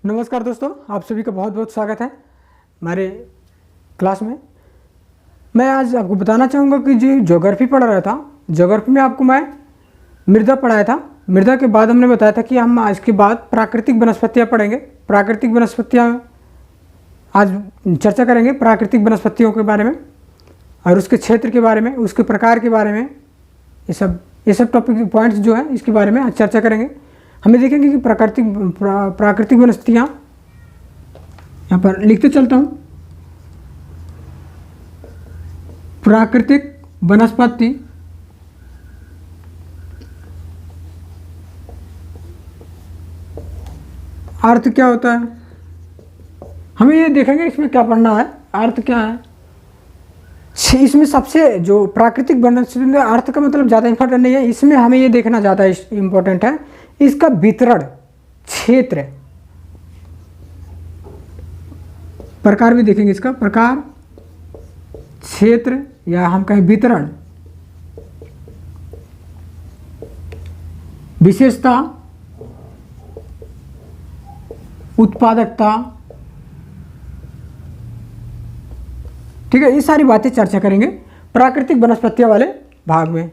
नमस्कार दोस्तों, आप सभी का बहुत बहुत स्वागत है हमारे क्लास में। मैं आज आपको बताना चाहूँगा कि जो ज्योग्राफी पढ़ा रहा था, ज्योग्राफी में आपको मैं मृदा पढ़ाया था। मृदा के बाद हमने बताया था कि हम आज के बाद प्राकृतिक वनस्पतियाँ पढ़ेंगे। प्राकृतिक वनस्पतियाँ आज चर्चा करेंगे, प्राकृतिक वनस्पतियों के बारे में और उसके क्षेत्र के बारे में, उसके प्रकार के बारे में। ये सब टॉपिक पॉइंट्स जो है इसके बारे में आज चर्चा करेंगे। हमें देखेंगे कि प्राकृतिक वनस्पतियाँ, यहाँ पर लिखते चलता हूँ। प्राकृतिक वनस्पति अर्थ क्या होता है, हमें ये देखेंगे इसमें क्या पढ़ना है, अर्थ क्या है। इसमें सबसे जो प्राकृतिक वनस्पति अर्थ का मतलब ज़्यादा इंपॉर्टेंट नहीं है, इसमें हमें ये देखना ज़्यादा इम्पोर्टेंट है इसका वितरण क्षेत्र, प्रकार भी देखेंगे इसका, प्रकार, क्षेत्र या हम कहें वितरण, विशेषता, उत्पादकता। ठीक है, ये सारी बातें चर्चा करेंगे प्राकृतिक वनस्पतियों वाले भाग में।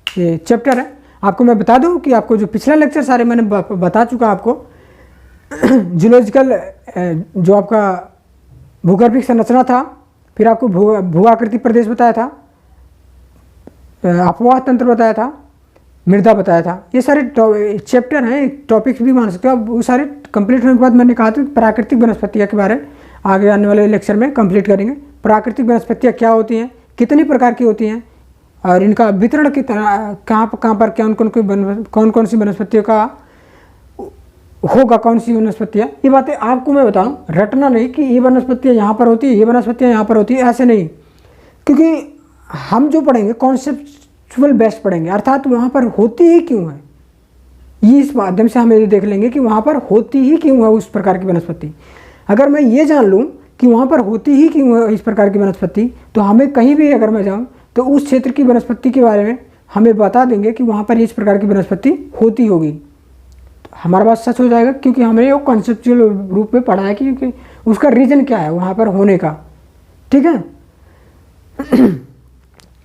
ये चैप्टर है। आपको मैं बता दूं कि आपको जो पिछला लेक्चर सारे मैंने बता चुका आपको जूलॉजिकल जो आपका भूगर्भिक संरचना था, फिर आपको भू-आकृति प्रदेश बताया था, अपवाह तंत्र बताया था, मृदा बताया था। ये सारे चैप्टर हैं, टॉपिक्स भी मान सकते हो आप। वो सारे कंप्लीट होने के बाद मैंने कहा था प्राकृतिक वनस्पतियाँ के बारे में आगे आने वाले लेक्चर में कंप्लीट करेंगे। प्राकृतिक वनस्पतियाँ क्या होती हैं, कितनी प्रकार की होती हैं और इनका वितरण की तरह कहाँ पर कौन कौन सी वनस्पतियों का होगा, कौन सी वनस्पतियाँ, ये बातें आपको मैं बताऊं। रटना नहीं कि ये वनस्पतियाँ यहाँ पर होती है, ये वनस्पतियाँ यहाँ पर होती है, ऐसे नहीं। क्योंकि हम जो पढ़ेंगे कॉन्सेप्चुअल बेस्ड पढ़ेंगे, अर्थात वहाँ पर होती ही क्यों है, ये इस माध्यम से हम ये देख लेंगे कि वहाँ पर होती ही क्यों है उस प्रकार की वनस्पति। अगर मैं ये जान लूँ कि वहाँ पर होती ही क्यों है इस प्रकार की वनस्पति, तो हमें कहीं भी अगर मैं जाऊँ तो उस क्षेत्र की वनस्पति के बारे में हमें बता देंगे कि वहाँ पर इस प्रकार की वनस्पति होती होगी। तो हमारा बात सच हो जाएगा, क्योंकि हमने वो कॉन्सेप्चुअल रूप में पढ़ा है कि उसका रीजन क्या है वहाँ पर होने का। ठीक है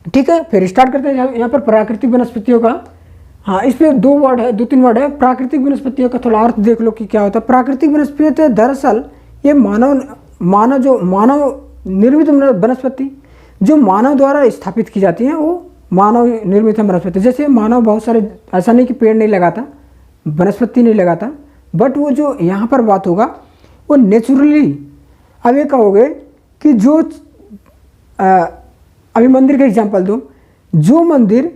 ठीक है, फिर स्टार्ट करते हैं यहाँ पर प्राकृतिक वनस्पतियों का। हाँ, इस पर दो तीन वर्ड है। प्राकृतिक वनस्पतियों का थोड़ा अर्थ देख लो कि क्या होता है। प्राकृतिक वनस्पति दरअसल ये मानव निर्मित वनस्पति जो मानव द्वारा स्थापित की जाती हैं, वो मानव निर्मित वनस्पति। जैसे मानव बहुत सारे, ऐसा नहीं कि पेड़ नहीं लगाता, वनस्पति नहीं लगाता, बट वो जो यहाँ पर बात होगा वो नेचुरली। अब ये कहोगे कि जो अभी मंदिर का एग्जांपल दूँ, जो मंदिर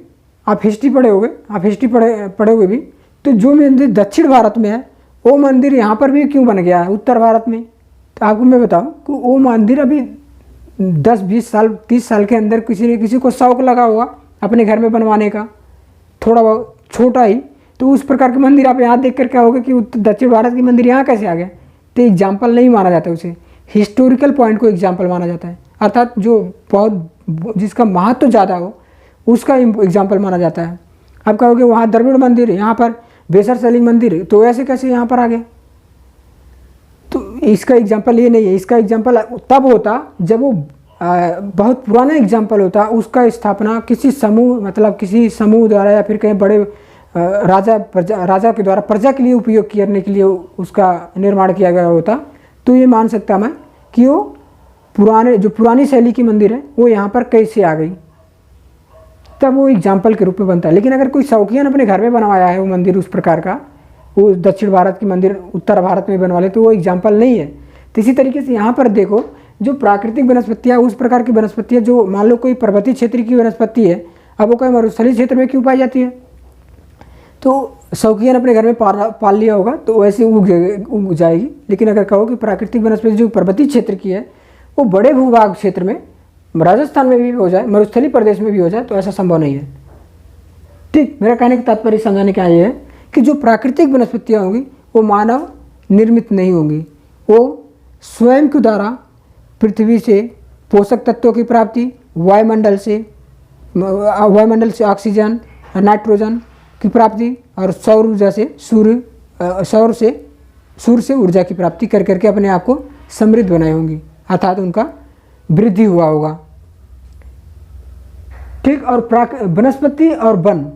आप हिस्ट्री पढ़े होगे भी, तो जो मंदिर दक्षिण भारत में है वो मंदिर यहाँ पर भी क्यों बन गया है उत्तर भारत में। तो आपको मैं बताऊँ कि वो मंदिर अभी 10-20 साल 30 साल के अंदर किसी को शौक लगा होगा अपने घर में बनवाने का, थोड़ा बहुत छोटा ही, तो उस प्रकार के मंदिर आप यहाँ देख कर क्या होगा कि दक्षिण भारत के मंदिर यहाँ कैसे आ गए। तो एग्जाम्पल नहीं माना जाता, उसे हिस्टोरिकल पॉइंट को एग्जाम्पल माना जाता है, अर्थात जो बहुत जिसका महत्व ज़्यादा हो उसका एग्जाम्पल माना जाता है। आप कहोगे वहाँ द्रविड़ मंदिर, यहाँ पर बेसर सैलिंग मंदिर, तो ऐसे कैसे यहाँ पर आ गए। तो इसका एग्जाम्पल ये नहीं है। इसका एग्जाम्पल तब होता जब वो बहुत पुराना एग्जाम्पल होता, उसका स्थापना किसी समूह, मतलब किसी समूह द्वारा या फिर कहीं बड़े राजा के द्वारा प्रजा के लिए उपयोग करने के लिए उसका निर्माण किया गया होता। तो ये मान सकता मैं कि वो पुरानी शैली की मंदिर है वो यहाँ पर कैसे आ गई, तब वो एग्जाम्पल के रूप में बनता है। लेकिन अगर कोई शौकियन अपने घर में बनवाया है वो मंदिर उस प्रकार का, वो दक्षिण भारत की मंदिर उत्तर भारत में बनवा ले, तो वो एग्जाम्पल नहीं है। तो इसी तरीके से यहाँ पर देखो, जो प्राकृतिक वनस्पतियाँ उस प्रकार की वनस्पतियाँ जो मान लो कोई पर्वतीय क्षेत्र की वनस्पति है, अब वो कहीं मरुस्थलीय क्षेत्र में क्यों पाई जाती है, तो शौकियन अपने घर में पाल लिया होगा तो वैसे उग जाएगी। लेकिन अगर कहो कि प्राकृतिक वनस्पति जो पर्वतीय क्षेत्र की है वो बड़े भूभाग क्षेत्र में, राजस्थान में भी हो जाए, मरुस्थलीय प्रदेश में भी हो जाए, तो ऐसा संभव नहीं है। ठीक, मेरा कहने का तात्पर्य समझाने का ये है कि जो प्राकृतिक वनस्पतियाँ होंगी वो मानव निर्मित नहीं होंगी, वो स्वयं के द्वारा पृथ्वी से पोषक तत्वों की प्राप्ति, वायुमंडल से ऑक्सीजन, नाइट्रोजन की प्राप्ति और सौर ऊर्जा से, सौर से सूर्य से ऊर्जा की प्राप्ति कर करके अपने आप को समृद्ध बनाई होंगी, अर्थात उनका वृद्धि हुआ होगा। ठीक, और वनस्पति और वन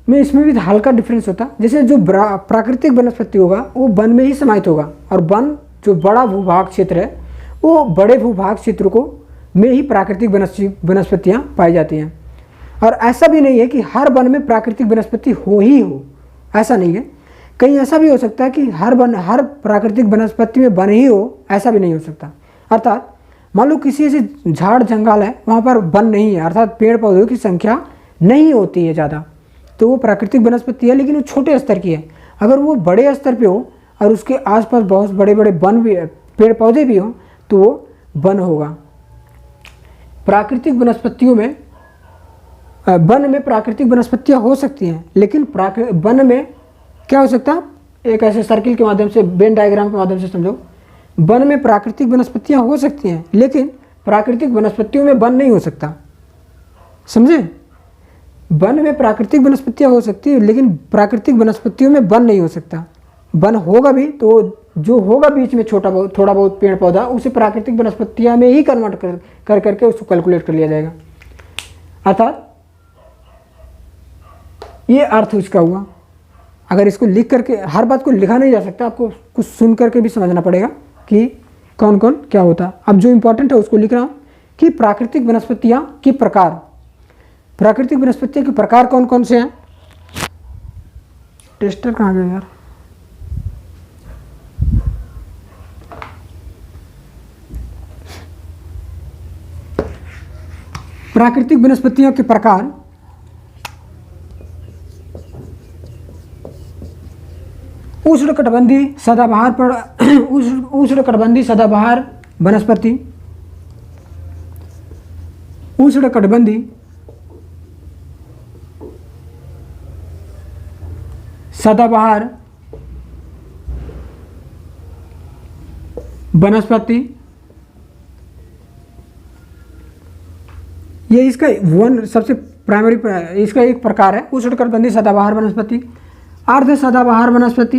में इसमें भी हल्का डिफरेंस होता है। जैसे जो प्राकृतिक वनस्पति होगा वो वन में ही समाहित होगा, और वन जो बड़ा भूभाग क्षेत्र है वो बड़े भूभाग क्षेत्र को में ही प्राकृतिक वनस्पतियाँ पाई जाती हैं। और ऐसा भी नहीं है कि हर वन में प्राकृतिक वनस्पति हो ही हो, ऐसा नहीं है। कहीं ऐसा भी हो सकता है कि हर प्राकृतिक वनस्पति में वन ही हो, ऐसा भी नहीं हो सकता। अर्थात मान लो किसी ऐसे झाड़ जंगल है, वहाँ पर वन नहीं है, अर्थात पेड़ पौधों की संख्या नहीं होती है ज़्यादा, तो वो प्राकृतिक वनस्पति है, लेकिन वो छोटे स्तर की है। अगर वो बड़े स्तर पे हो और उसके आसपास बहुत बड़े बड़े वन भी, पेड़ पौधे भी हों, तो वो वन होगा। प्राकृतिक वनस्पतियों में वन में प्राकृतिक वनस्पतियाँ हो सकती हैं, लेकिन वन में क्या हो सकता है, एक ऐसे सर्किल के माध्यम से, वेन डायग्राम के माध्यम से समझो, वन में प्राकृतिक वनस्पतियाँ हो सकती हैं, लेकिन प्राकृतिक वनस्पतियों में वन नहीं हो सकता। समझे? वन में प्राकृतिक वनस्पतियाँ हो सकती है, लेकिन प्राकृतिक वनस्पतियों में वन नहीं हो सकता। वन होगा भी तो जो होगा बीच में थोड़ा बहुत पेड़ पौधा, उसे प्राकृतिक वनस्पतियाँ में ही कन्वर्ट कर करके उसको कैलकुलेट कर लिया जाएगा। अर्थात ये अर्थ उसका हुआ। अगर इसको लिख करके, हर बात को लिखा नहीं जा सकता, आपको कुछ सुन करके भी समझना पड़ेगा कि कौन कौन क्या होता है। अब जो इम्पोर्टेंट है उसको लिख रहा हूँ कि प्राकृतिक वनस्पतियाँ के प्रकार, प्राकृतिक वनस्पतियों के प्रकार कौन कौन से हैं। टेस्टर कहाँ गया यार? प्राकृतिक वनस्पतियों के प्रकार उष्णकटिबंधीय सदाबहार उष्णकटिबंधीय सदाबहार वनस्पति, उष्णकटिबंधीय सदाबहार वनस्पति, ये इसका वन सबसे प्राइमरी इसका एक प्रकार है, उष्णकटिबंधीय सदाबहार वनस्पति। अर्ध सदाबहार वनस्पति,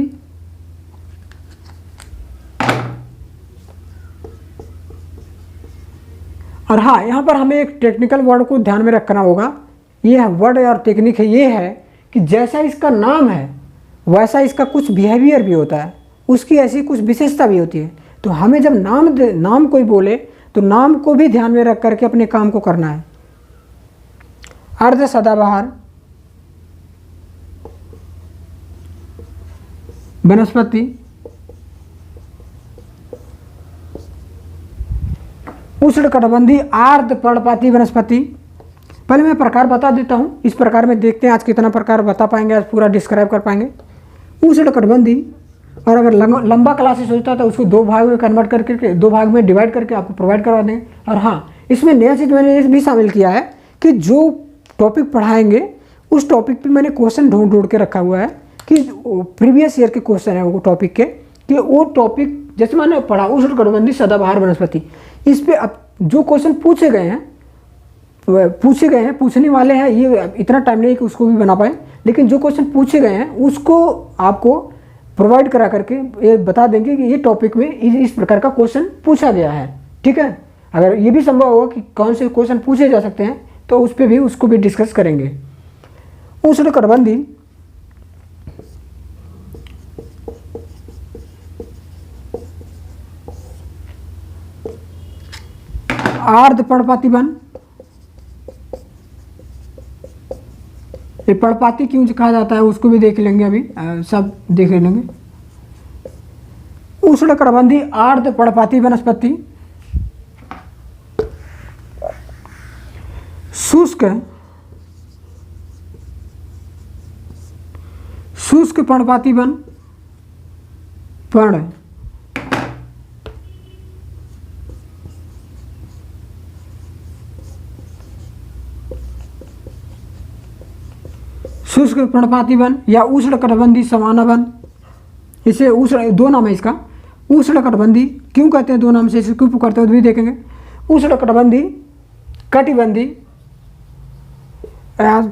और हाँ, यहाँ पर हमें एक टेक्निकल वर्ड को ध्यान में रखना होगा। ये वर्ड और टेक्निक है, ये है कि जैसा इसका नाम है वैसा इसका कुछ बिहेवियर भी होता है, उसकी ऐसी कुछ विशेषता भी होती है। तो हमें जब नाम कोई बोले तो नाम को भी ध्यान में रख करके अपने काम को करना है। अर्ध सदाबहार वनस्पति, उष्णकटिबंधीय आर्द्र पर्णपाती वनस्पति। पहले मैं प्रकार बता देता हूँ, इस प्रकार में देखते हैं आज कितना प्रकार बता पाएंगे, आज पूरा डिस्क्राइब कर पाएंगे। उष्णकटिबंधीय, और अगर लंबा क्लासेस होता है तो उसको दो भाग में कन्वर्ट करके, दो भाग में डिवाइड करके आपको प्रोवाइड करवा देंगे। और हाँ, इसमें नया चीज़ मैंने भी शामिल किया है कि जो टॉपिक पढ़ाएंगे उस टॉपिक पे मैंने क्वेश्चन ढूंढ के रखा हुआ है कि प्रीवियस ईयर के क्वेश्चन है वो टॉपिक के, कि वो टॉपिक जैसे मैंने पढ़ा उष्णकटिबंधीय सदाबहार वनस्पति, इस पे अब जो क्वेश्चन पूछे गए हैं पूछने वाले हैं, ये इतना टाइम नहीं कि उसको भी बना पाए, लेकिन जो क्वेश्चन पूछे गए हैं उसको आपको प्रोवाइड करा करके ये बता देंगे कि ये टॉपिक में इस प्रकार का क्वेश्चन पूछा गया है। ठीक है, अगर ये भी संभव होगा कि कौन से क्वेश्चन पूछे जा सकते हैं तो उस पर भी उसको भी डिस्कस करेंगे। उष्णकटिबंधीय आर्द्र पर्णपाती वन, ये पर्णपाती क्यों कहा जाता है उसको भी देख लेंगे, अभी सब देख लेंगे। उष्णकटिबंधीय आर्द्र पर्णपाती वनस्पति, शुष्क पर्णपाती वन, पर्ण शुष्क पर्णपाती वन या उष्णकटिबंधीय सवाना वन, इसे दो नाम है इसका। उष्णकटिबंधीय क्यों कहते हैं दो नाम से, इसे क्यों पुकारते हैं भी देखेंगे। उष्णकटिबंधीय, कटिबंधीय,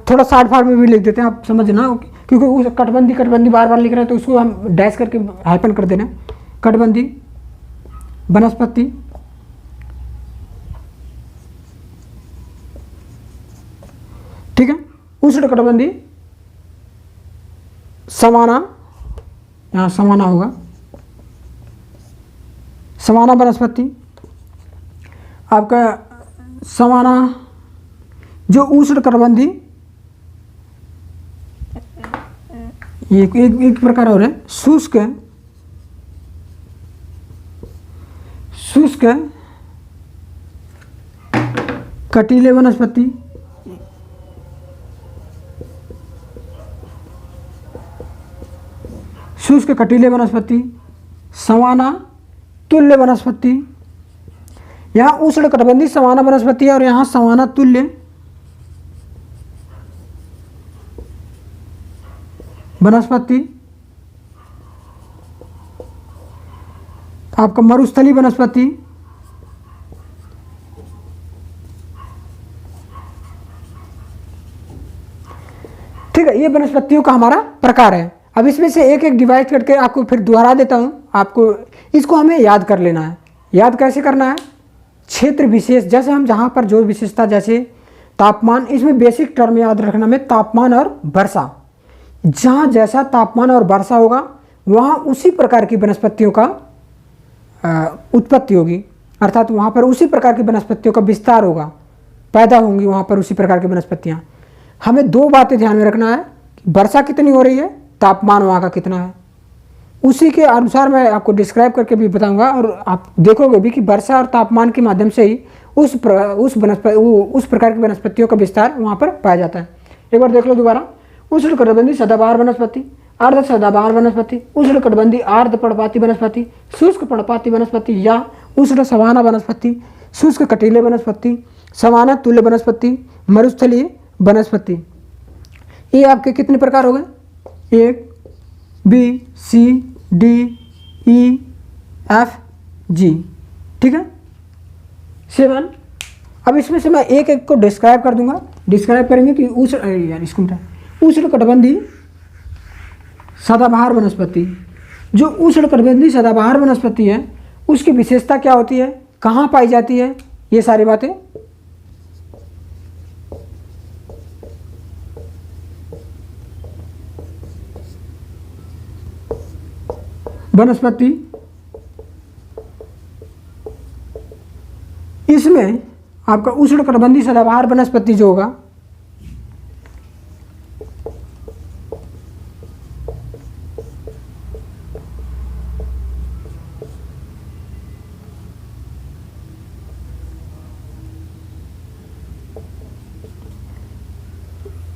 थोड़ा शार्ट फॉर्म में भी लिख देते हैं आप समझना, क्योंकि उस कटिबंधीय बार बार लिख रहे हैं तो उसको हम डैश करके हाइपन कर देना। कटिबंधीय वनस्पति, ठीक है। उष्णकटिबंधीय सवाना, यहाँ सवाना होगा, सवाना वनस्पति। आपका सवाना जो उष्णकटिबंधीय, एक प्रकार और है शुष्क कटीले वनस्पति, शुष्क कटीले वनस्पति, सवाना तुल्य वनस्पति। यहाँ उष्णकटिबंधीय सवाना वनस्पति है और यहाँ सवाना तुल्य वनस्पति। आपका मरुस्थलीय वनस्पति, ठीक है। ये वनस्पतियों का हमारा प्रकार है। अब इसमें से एक एक डिवाइड करके आपको फिर दोहरा देता हूँ, आपको इसको हमें याद कर लेना है। याद कैसे करना है? क्षेत्र विशेष, जैसे हम जहाँ पर जो विशेषता, जैसे तापमान, इसमें बेसिक टर्म याद रखना में तापमान और वर्षा। जहाँ जैसा तापमान और वर्षा होगा वहाँ उसी प्रकार की वनस्पतियों का उत्पत्ति होगी, अर्थात वहाँ पर उसी प्रकार की वनस्पतियों का विस्तार होगा, पैदा होंगी वहाँ पर उसी प्रकार की वनस्पतियाँ। हमें दो बातें ध्यान में रखना है कि वर्षा कितनी हो रही है, तापमान वहाँ का कितना है, उसी के अनुसार मैं आपको डिस्क्राइब करके भी बताऊंगा। और आप देखोगे भी कि वर्षा और तापमान के माध्यम से ही उस प्रकार की वनस्पतियों का विस्तार वहाँ पर पाया जाता है। एक बार देख लो दोबारा। उष्णकटिबंधीय सदाबहार वनस्पति, अर्ध सदाबहार वनस्पति, उष्णकटिबंधीय अर्ध पर्णपाती वनस्पति, शुष्क पर्णपाती वनस्पति या उष्ण सवाना वनस्पति, शुष्क कटीले वनस्पति, सवाना तुल्य वनस्पति, मरुस्थलीय वनस्पति। ये आपके कितने प्रकार हो गए? 1 B C D E F G, ठीक है, 7। अब इसमें से मैं एक एक को डिस्क्राइब कर दूंगा। डिस्क्राइब करेंगे कि उष्णकटिबंधीय सदाबहार वनस्पति। जो उष्णकटिबंधीय सदाबहार वनस्पति है उसकी विशेषता क्या होती है, कहाँ पाई जाती है, ये सारी बातें वनस्पति। इसमें आपका उष्णकटिबंधीय सदाबहार वनस्पति जो होगा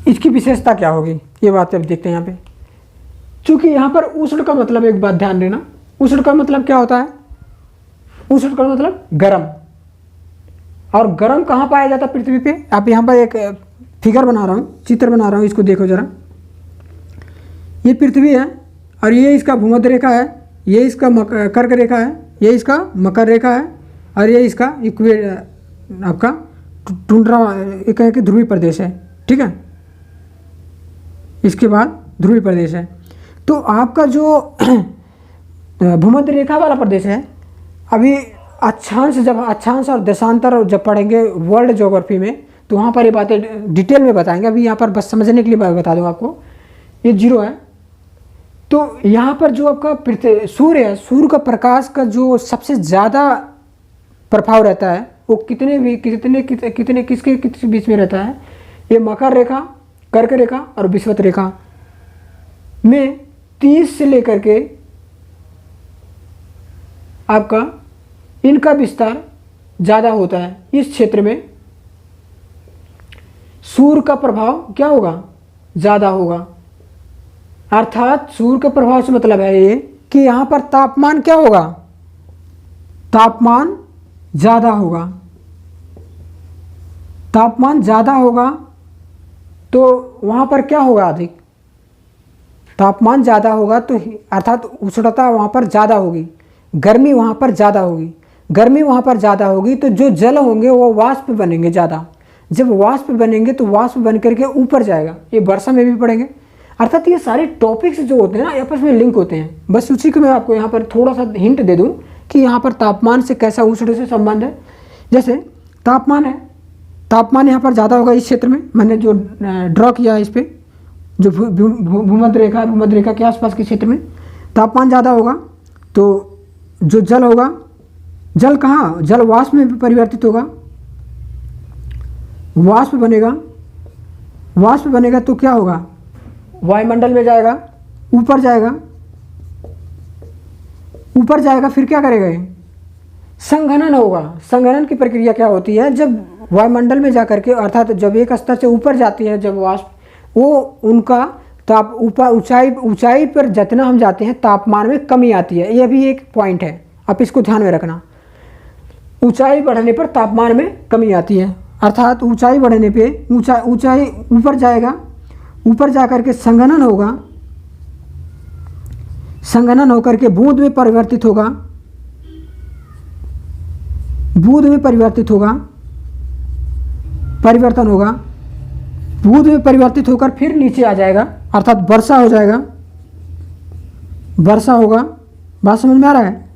इसकी विशेषता क्या होगी, ये बात अब देखते हैं यहाँ पे। चूंकि यहाँ पर उष्ण का मतलब, एक बात ध्यान देना, उष्ण का मतलब क्या होता है? उष्ण का मतलब गर्म, और गर्म कहाँ पाया जाता है पृथ्वी पे? आप यहाँ पर एक फिगर बना रहा हूँ, चित्र बना रहा हूँ, इसको देखो जरा। ये पृथ्वी है और ये इसका भूमध्य रेखा है, ये इसका कर्क रेखा है, ये इसका मकर रेखा है और ये इसका आपका टुंड्रा, एक है कि ध्रुवीय प्रदेश है, ठीक है। इसके बाद ध्रुवीय प्रदेश है। तो आपका जो भूमध्य रेखा वाला प्रदेश है, अभी अक्षांश और देशांतर जब पढ़ेंगे वर्ल्ड ज्योग्राफी में तो वहाँ पर ये बातें डिटेल में बताएंगे। अभी यहाँ पर बस समझने के लिए बता दूँ आपको। ये 0 है। तो यहाँ पर जो आपका सूर्य है, सूर्य का प्रकाश का जो सबसे ज़्यादा प्रभाव रहता है वो किसके बीच में रहता है? ये मकर रेखा, कर्क रेखा और विषुवत रेखा में 30 से लेकर के आपका इनका विस्तार ज़्यादा होता है। इस क्षेत्र में सूर्य का प्रभाव क्या होगा? ज़्यादा होगा। अर्थात सूर्य के प्रभाव से मतलब है ये कि यहाँ पर तापमान क्या होगा? तापमान ज़्यादा होगा। तापमान ज़्यादा होगा तो वहाँ पर क्या होगा? अधिक तापमान ज़्यादा होगा तो अर्थात उष्णता वहाँ पर ज़्यादा होगी, गर्मी वहाँ पर ज़्यादा होगी। गर्मी वहाँ पर ज़्यादा होगी तो जो जल होंगे वो वाष्प बनेंगे ज़्यादा। जब वाष्प बनेंगे तो वाष्प बन करके ऊपर जाएगा। ये वर्षा में भी पढ़ेंगे। अर्थात ये सारे टॉपिक्स जो होते हैं ना आपस में लिंक होते हैं। बस उसी को मैं आपको यहाँ पर थोड़ा सा हिंट दे दूँ कि यहाँ पर तापमान से कैसा उष्ण से संबंध है। जैसे तापमान है, तापमान यहाँ पर ज़्यादा होगा इस क्षेत्र में, मैंने जो ड्रॉ किया है इस पर, जो भूमध्य रेखा, भूमध्य रेखा के आसपास के क्षेत्र में तापमान ज़्यादा होगा तो जो जल होगा, जल कहाँ, जल वाष्प में परिवर्तित होगा, वाष्प बनेगा, वाष्प बनेगा तो क्या होगा, वायुमंडल में जाएगा, ऊपर जाएगा, ऊपर जाएगा, फिर क्या करेगा, संघनन होगा। संघनन की प्रक्रिया क्या होती है, जब वायुमंडल में जाकर के, अर्थात जब एक स्तर से ऊपर जाती है जब वाष्प, वो उनका ताप ऊपर ऊंचाई पर जितना हम जाते हैं तापमान में कमी आती है। यह भी एक पॉइंट है, आप इसको ध्यान में रखना। ऊंचाई बढ़ने पर तापमान में कमी आती है, अर्थात ऊंचाई बढ़ने पे ऊंचाई ऊपर जाएगा, ऊपर जाकर के संघनन होगा, संघनन होकर के बूंद में परिवर्तित होगा, बूंद में परिवर्तित होगा, परिवर्तन होगा, बूंद में परिवर्तित होकर फिर नीचे आ जाएगा, अर्थात वर्षा हो जाएगा, वर्षा होगा। बात समझ में आ रहा है?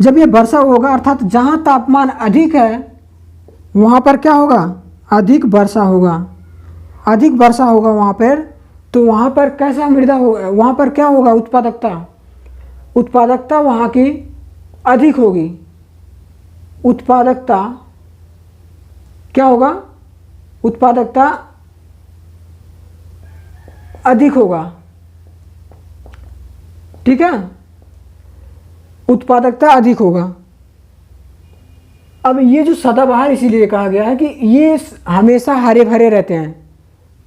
जब ये वर्षा होगा अर्थात जहाँ तापमान अधिक है वहाँ पर क्या होगा, अधिक वर्षा होगा, अधिक वर्षा होगा वहाँ पर, तो वहाँ पर कैसा मृदा होगा, वहाँ पर क्या होगा, उत्पादकता, उत्पादकता वहाँ की अधिक होगी, उत्पादकता क्या होगा, उत्पादकता अधिक होगा, ठीक है, उत्पादकता अधिक होगा। अब ये जो सदाबहार इसीलिए कहा गया है कि ये हमेशा हरे भरे रहते हैं।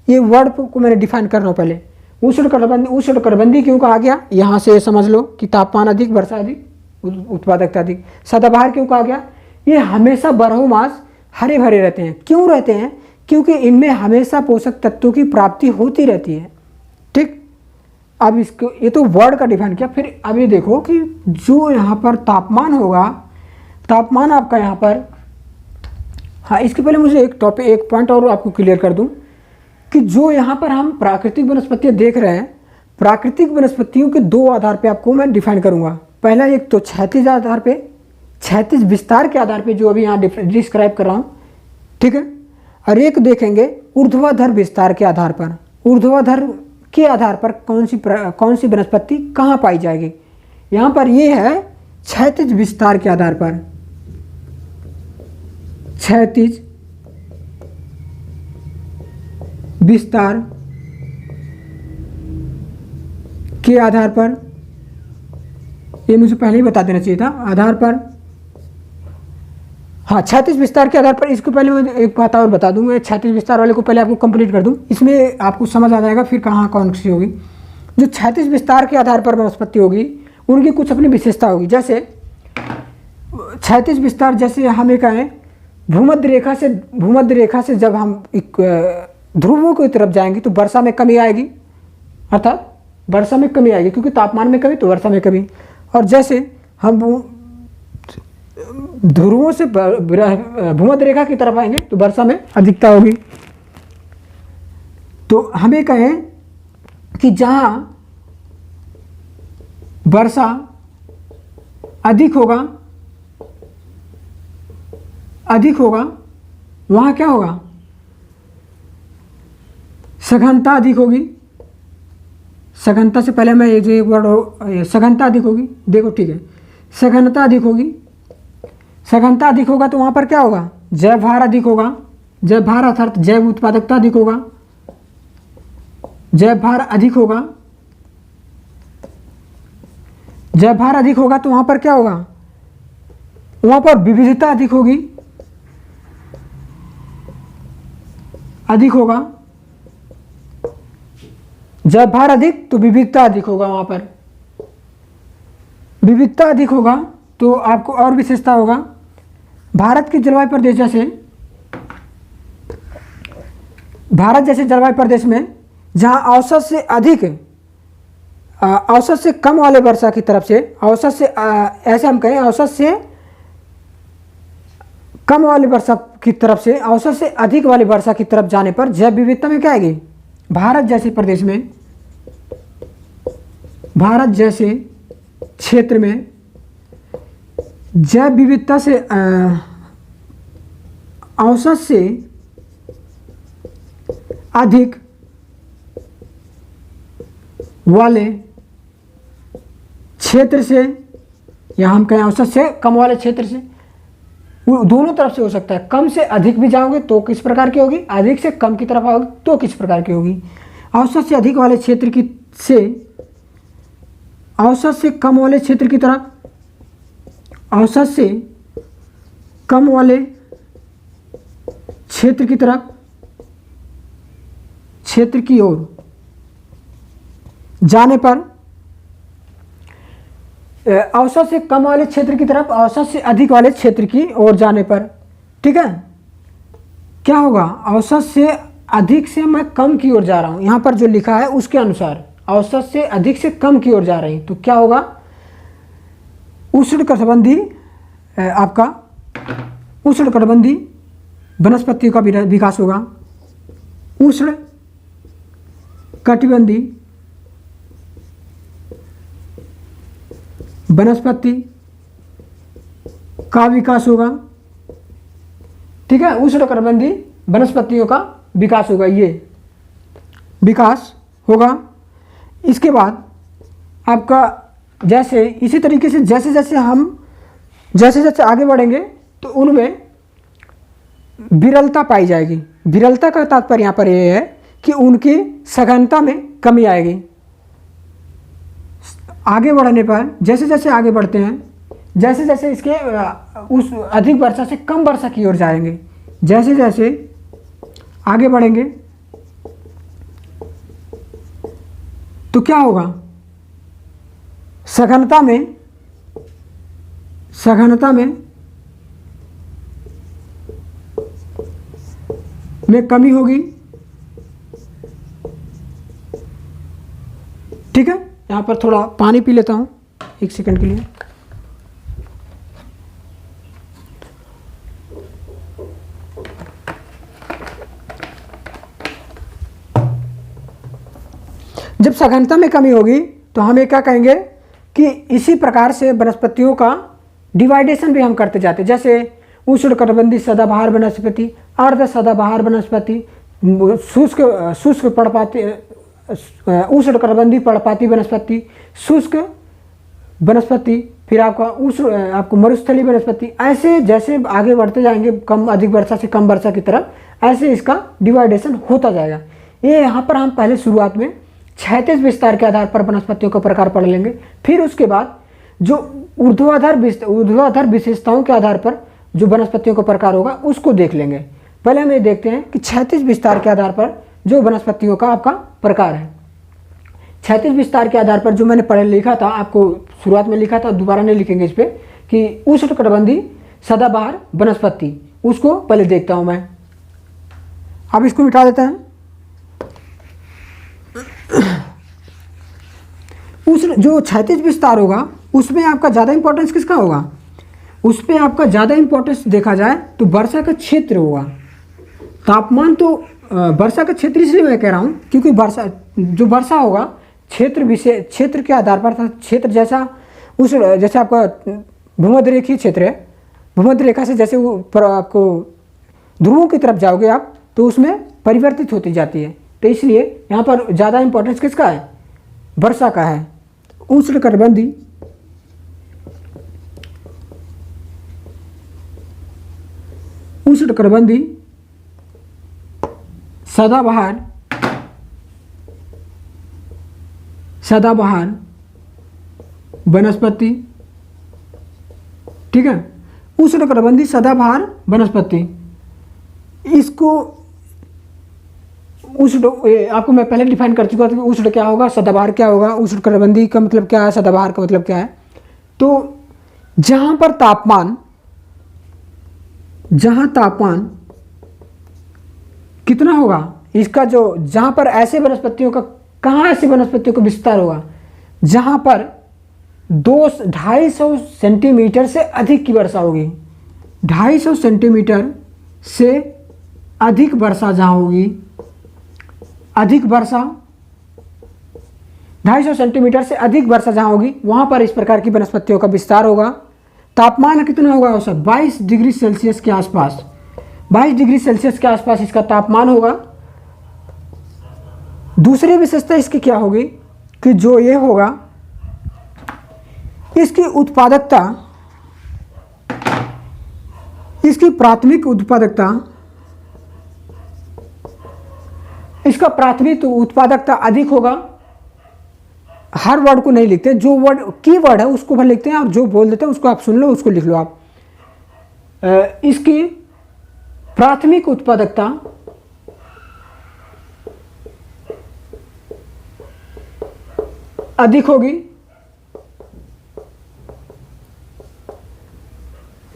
ये वर्ड को मैंने डिफाइन कर रहा हूँ पहले। उष्णकटिबंधीय क्यों कहा गया, यहाँ से समझ लो कि तापमान अधिक, वर्षा अधिक, उत्पादकता अधिक। सदाबहार क्यों कहा गया, ये हमेशा बारहों मास हरे भरे रहते हैं। क्यों रहते हैं, क्योंकि इनमें हमेशा पोषक तत्वों की प्राप्ति होती रहती है। ठीक, अब इसको, ये तो वर्ड का डिफाइन किया। फिर अब ये देखो कि जो यहाँ पर तापमान होगा, तापमान आपका यहाँ पर, हाँ इसके पहले मुझे एक पॉइंट और आपको क्लियर कर दूं कि जो यहाँ पर हम प्राकृतिक वनस्पतियाँ देख रहे हैं, प्राकृतिक वनस्पतियों के दो आधार पे आपको मैं डिफाइन करूँगा। पहला एक तो क्षैतिज आधार पे, क्षैतिज विस्तार के आधार पे जो अभी यहाँ डिस्क्राइब कर रहा हूँ, ठीक है, और एक देखेंगे ऊर्ध्वाधर विस्तार के आधार पर। ऊर्ध्वाधर के आधार पर कौन सी वनस्पति कहाँ पाई जाएगी। यहाँ पर ये है क्षैतिज विस्तार के आधार पर, क्षैतिज विस्तार के आधार पर, ये मुझे पहले ही बता देना चाहिए था, आधार पर, हाँ क्षैतिज विस्तार के आधार पर। इसको पहले मैं एक बात और बता दूं, मैं क्षैतिज विस्तार वाले को पहले आपको कंप्लीट कर दूं, इसमें आपको समझ आ जाएगा फिर कहाँ कौन सी होगी। जो क्षैतिज विस्तार के आधार पर वनस्पति होगी उनकी कुछ अपनी विशेषता होगी। जैसे क्षैतिज विस्तार, जैसे हमें कहें भूमध्य रेखा से जब हम ध्रुवों की तरफ जाएंगे तो वर्षा में कमी आएगी, अर्थात वर्षा में कमी आएगी क्योंकि तापमान में कमी तो वर्षा में कमी। और जैसे हम ध्रुवों से भूमध्य रेखा की तरफ आएंगे तो वर्षा में अधिकता होगी। तो हमें कहें कि जहाँ वर्षा अधिक होगा वहाँ क्या होगा, सघनता अधिक होगी। सघनता से पहले मैं जो एक वर्ड हो, सघनता अधिक होगी, देखो ठीक है, सघनता अधिक होगी। सघनता अधिक होगा तो वहाँ पर क्या होगा, जैव भार अधिक होगा। जैव भार अर्थात जैव उत्पादकता अधिक होगा, जैव भार अधिक होगा। जैव भार अधिक होगा तो वहाँ पर क्या होगा, वहाँ पर विविधता अधिक होगी, अधिक होगा। जैव भार अधिक तो विविधता अधिक होगा, वहाँ पर विविधता अधिक होगा तो आपको और विशेषता होगा। भारत के जलवायु प्रदेश जैसे, भारत जैसे जलवायु प्रदेश में जहाँ औसत से अधिक, औसत से कम वाले वर्षा की तरफ से, औसत से ऐसे हम कहें औसत से कम वाली वर्षा की तरफ से औसत से अधिक वाली वर्षा की तरफ जाने पर जैव विविधता में क्या आएगी, भारत जैसे प्रदेश में, भारत जैसे क्षेत्र में जैव विविधता से औसत से अधिक वाले क्षेत्र से, या हम कहें औसत से कम वाले क्षेत्र से, वो दोनों तरफ से हो सकता है। कम से अधिक भी जाओगे तो किस प्रकार की होगी, अधिक से कम की तरफ आओगे तो किस प्रकार की होगी। औसत से अधिक वाले क्षेत्र की से औसत से कम वाले क्षेत्र की तरफ, औसत से कम वाले क्षेत्र की तरफ, क्षेत्र की ओर जाने पर, औसत से कम वाले क्षेत्र की तरफ औसत से अधिक वाले क्षेत्र की ओर जाने पर, ठीक है, क्या होगा, औसत से अधिक से मैं कम की ओर जा रहा हूं, यहां पर जो लिखा है उसके अनुसार औसत से अधिक से कम की ओर जा रही, तो क्या होगा, उष्णकटिबंधीय आपका उष्णकटिबंधीय वनस्पतियों का विकास होगा। उष्णकटिबंधीय वनस्पति का विकास होगा, ठीक है, उष्णकटिबंधीय वनस्पतियों का विकास होगा, ये विकास होगा। इसके बाद आपका जैसे इसी तरीके से जैसे जैसे आगे बढ़ेंगे तो उनमें विरलता पाई जाएगी। विरलता का तात्पर्य यहाँ पर यह है कि उनकी सघनता में कमी आएगी। आगे बढ़ने पर जैसे जैसे आगे बढ़ते हैं, जैसे जैसे इसके उस अधिक वर्षा से कम वर्षा की ओर जाएंगे, जैसे जैसे आगे बढ़ेंगे तो क्या होगा, सघनता में कमी होगी, ठीक है। यहाँ पर थोड़ा पानी पी लेता हूँ 1 सेकंड के लिए। जब सघनता में कमी होगी तो हम ये क्या कहेंगे कि इसी प्रकार से वनस्पतियों का डिवाइडेशन भी हम करते जाते हैं। जैसे उष्णकटिबंधीय सदाबहार वनस्पति, अर्ध सदाबहार वनस्पति, शुष्क पर्णपाती, उष्णकटिबंधीय पर्णपाती वनस्पति, शुष्क वनस्पति, फिर आपको मरुस्थलीय वनस्पति। ऐसे जैसे आगे बढ़ते जाएंगे कम अधिक वर्षा से कम वर्षा की तरफ, ऐसे इसका डिवाइडेशन होता जाएगा। ये यहाँ पर हम पहले शुरुआत में क्षैतिज विस्तार के आधार पर वनस्पतियों का प्रकार पढ़ लेंगे, फिर उसके बाद जो ऊर्ध्वाधर विशेषताओं के आधार पर जो वनस्पतियों का प्रकार होगा उसको देख लेंगे। पहले हम ये देखते हैं कि क्षैतिज विस्तार के आधार पर जो वनस्पतियों का आपका प्रकार है। क्षैतिज विस्तार के आधार पर जो मैंने पढ़े लिखा था, आपको शुरुआत में लिखा था, दोबारा नहीं लिखेंगे इस पर, कि उष्णकटिबंधीय सदाबहार वनस्पति, उसको पहले देखता हूं मैं। अब इसको मिटा देते हैं। जो क्षैतिज विस्तार होगा उसमें आपका ज़्यादा इंपॉर्टेंस किसका होगा, उस पर आपका ज़्यादा इंपॉर्टेंस देखा जाए तो वर्षा का क्षेत्र होगा। तापमान तो वर्षा का क्षेत्र इसलिए मैं कह रहा हूँ क्योंकि वर्षा होगा क्षेत्र के आधार पर था। क्षेत्र जैसे आपका भूमध्य रेखीय क्षेत्र है, भूमध्य रेखा से जैसे आपको ध्रुवों की तरफ जाओगे आप तो उसमें परिवर्तित होती जाती है, तो इसलिए यहाँ पर ज़्यादा इंपॉर्टेंस किसका है, वर्षा का है। उष्णकटिबंधीय सदाबहार वनस्पति, ठीक है, उष्णकटिबंधीय सदाबहार वनस्पति, इसको आपको मैं पहले डिफाइन कर चुका था कि उष्ण क्या होगा, सदाबहार क्या होगा, उष्णकटिबंधीय का मतलब क्या है, सदाबहार का मतलब क्या है। तो जहां तापमान कितना होगा इसका, जो जहां पर ऐसे वनस्पतियों का विस्तार होगा जहां पर 250 सेंटीमीटर से अधिक की वर्षा होगी। 250 सेंटीमीटर से अधिक वर्षा जहां होगी, अधिक वर्षा 250 सेंटीमीटर से अधिक वर्षा जहाँ होगी वहाँ पर इस प्रकार की वनस्पतियों का विस्तार होगा। तापमान कितना होगा औसत 22 डिग्री सेल्सियस के आसपास, 22 डिग्री सेल्सियस के आसपास इसका तापमान होगा। दूसरी विशेषता इसकी क्या होगी कि जो ये होगा इसकी उत्पादकता, इसकी प्राथमिक उत्पादकता, इसका प्राथमिक उत्पादकता अधिक होगा। हर वर्ड को नहीं लिखते, जो वर्ड की वर्ड है उसको भर लिखते हैं और जो बोल देते हैं उसको आप सुन लो, उसको लिख लो आप। इसकी प्राथमिक उत्पादकता अधिक होगी।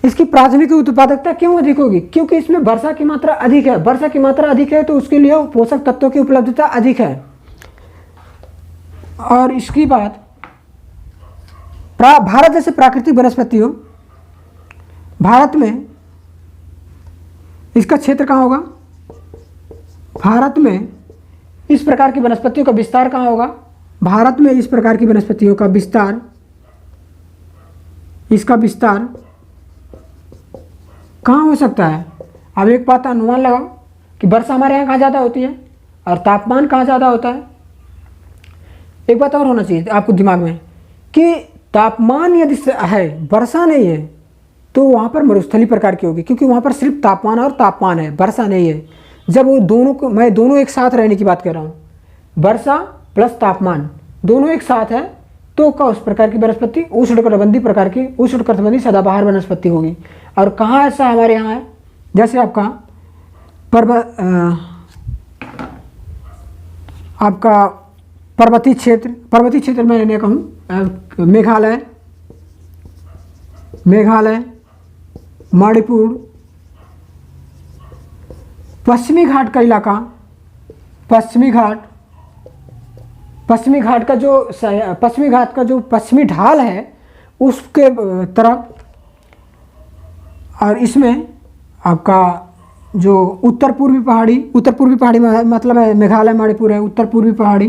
इसकी प्राथमिक उत्पादकता क्यों अधिक होगी? क्योंकि इसमें वर्षा की मात्रा अधिक है। वर्षा की मात्रा अधिक है तो उसके लिए पोषक तत्वों की उपलब्धता अधिक है। और इसकी बात भारत जैसे प्राकृतिक वनस्पतियों, भारत में इसका क्षेत्र कहाँ होगा? भारत में इस प्रकार की वनस्पतियों का विस्तार कहाँ होगा? भारत में इस प्रकार की वनस्पतियों का विस्तार, इसका विस्तार कहाँ हो सकता है? अब एक बात अनुमान लगाओ कि वर्षा हमारे यहाँ कहाँ ज़्यादा होती है और तापमान कहाँ ज़्यादा होता है। एक बात और होना चाहिए आपको दिमाग में कि तापमान यदि है, वर्षा नहीं है, तो वहाँ पर मरुस्थली प्रकार की होगी, क्योंकि वहाँ पर सिर्फ तापमान और तापमान है, वर्षा नहीं है। जब वो दोनों को, मैं दोनों एक साथ रहने की बात कर रहा हूँ, वर्षा प्लस तापमान दोनों एक साथ है, तो का उस प्रकार की वनस्पति उष्णकटिबंधीय प्रकार की, उष्णकटिबंधीय सदाबहार वनस्पति होगी। और कहाँ ऐसा हमारे यहाँ है? जैसे आपका पर्वतीय क्षेत्र में नहीं कहूँ, मेघालय, मणिपुर, पश्चिमी घाट का इलाका, पश्चिमी घाट का जो पश्चिमी ढाल है उसके तरफ, और इसमें आपका जो उत्तर पूर्वी पहाड़ी में मतलब है मेघालय, मणिपुर है, उत्तर पूर्वी पहाड़ी,